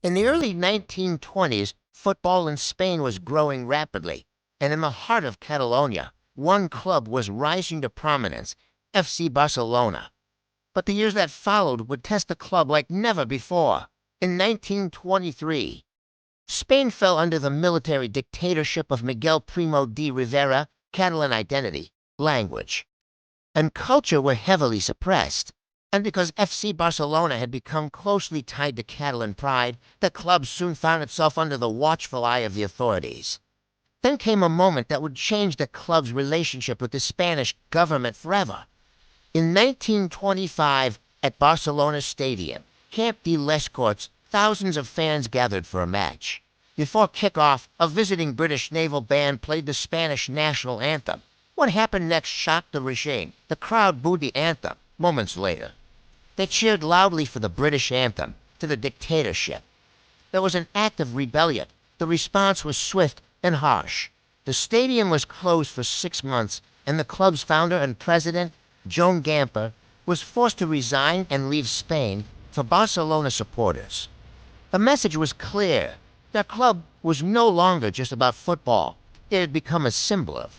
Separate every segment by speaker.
Speaker 1: In the early 1920s, football in Spain was growing rapidly, and in the heart of Catalonia, one club was rising to prominence, FC Barcelona. But the years that followed would test the club like never before. In 1923, Spain fell under the military dictatorship of Miguel Primo de Rivera. Catalan identity, language, and culture were heavily suppressed. And because FC Barcelona had become closely tied to Catalan pride, the club soon found itself under the watchful eye of the authorities. Then came a moment that would change the club's relationship with the Spanish government forever. In 1925, at Barcelona's stadium, Camp de les Corts, thousands of fans gathered for a match. Before kickoff, a visiting British naval band played the Spanish national anthem. What happened next shocked the regime. The crowd booed the anthem. Moments later, they cheered loudly for the British anthem, to the dictatorship. There was an act of rebellion. The response was swift and harsh. The stadium was closed for 6 months, and the club's founder and president, Joan Gamper, was forced to resign and leave Spain for Barcelona supporters. The message was clear. Their club was no longer just about football. It had become a symbol of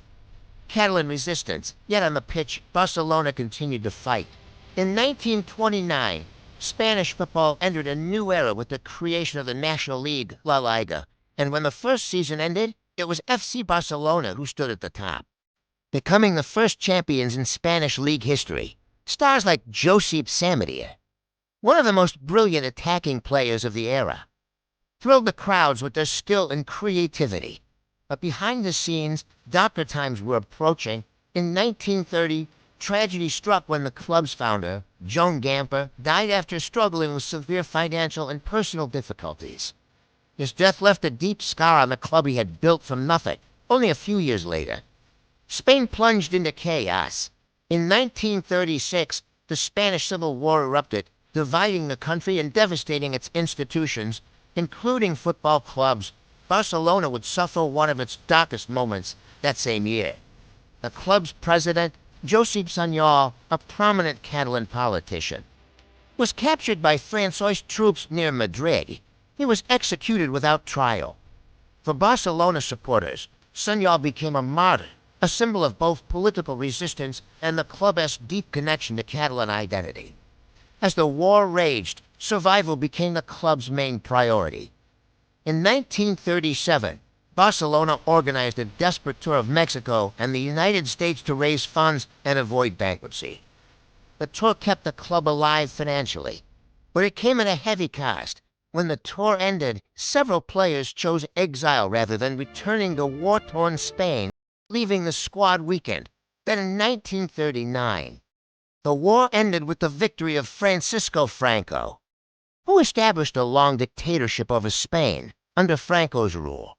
Speaker 1: Catalan resistance. Yet on the pitch, Barcelona continued to fight. In 1929, Spanish football entered a new era with the creation of the National League, La Liga. And when the first season ended, it was FC Barcelona who stood at the top, becoming the first champions in Spanish league history. Stars like Josep Samadia, one of the most brilliant attacking players of the era, thrilled the crowds with their skill and creativity. But behind the scenes, darker times were approaching. In 1930, tragedy struck when the club's founder, Joan Gamper, died after struggling with severe financial and personal difficulties. His death left a deep scar on the club he had built from nothing. Only a few years later, Spain plunged into chaos. In 1936, the Spanish Civil War erupted, dividing the country and devastating its institutions, including football clubs. Barcelona would suffer one of its darkest moments that same year. The club's president, Josep Sunyol, a prominent Catalan politician, was captured by Francoist troops near Madrid. He was executed without trial. For Barcelona supporters, Sunyol became a martyr, a symbol of both political resistance and the club's deep connection to Catalan identity. As the war raged, survival became the club's main priority. In 1937, Barcelona organized a desperate tour of Mexico and the United States to raise funds and avoid bankruptcy. The tour kept the club alive financially, but it came at a heavy cost. When the tour ended, several players chose exile rather than returning to war-torn Spain, leaving the squad weakened. Then in 1939, the war ended with the victory of Francisco Franco, who established a long dictatorship over Spain under Franco's rule.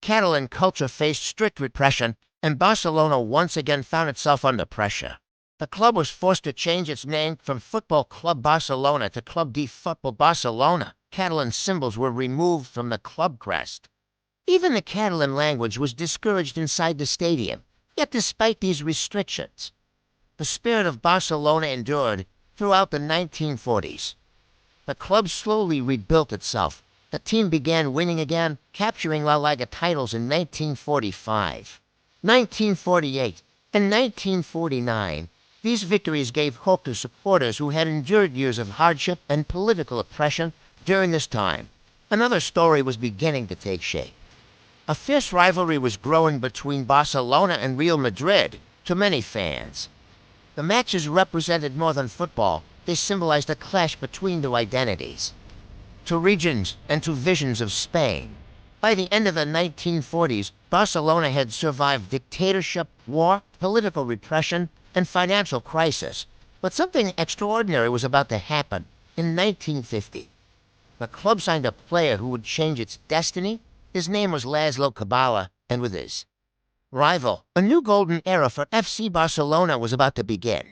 Speaker 1: Catalan culture faced strict repression, and Barcelona once again found itself under pressure. The club was forced to change its name from Football Club Barcelona to Club de Futbol Barcelona. Catalan symbols were removed from the club crest. Even the Catalan language was discouraged inside the stadium. Yet despite these restrictions, the spirit of Barcelona endured throughout the 1940s. The club slowly rebuilt itself. The team began winning again, capturing La Liga titles in 1945, 1948, and 1949. These victories gave hope to supporters who had endured years of hardship and political oppression during this time. Another story was beginning to take shape. A fierce rivalry was growing between Barcelona and Real Madrid to many fans. The matches represented more than football. They symbolized a clash between two identities, two regions, and two visions of Spain. By the end of the 1940s, Barcelona had survived dictatorship, war, political repression, and financial crisis. But something extraordinary was about to happen. In 1950, the club signed a player who would change its destiny. His name was Laszlo Cabala, and with his rival, a new golden era for FC Barcelona was about to begin.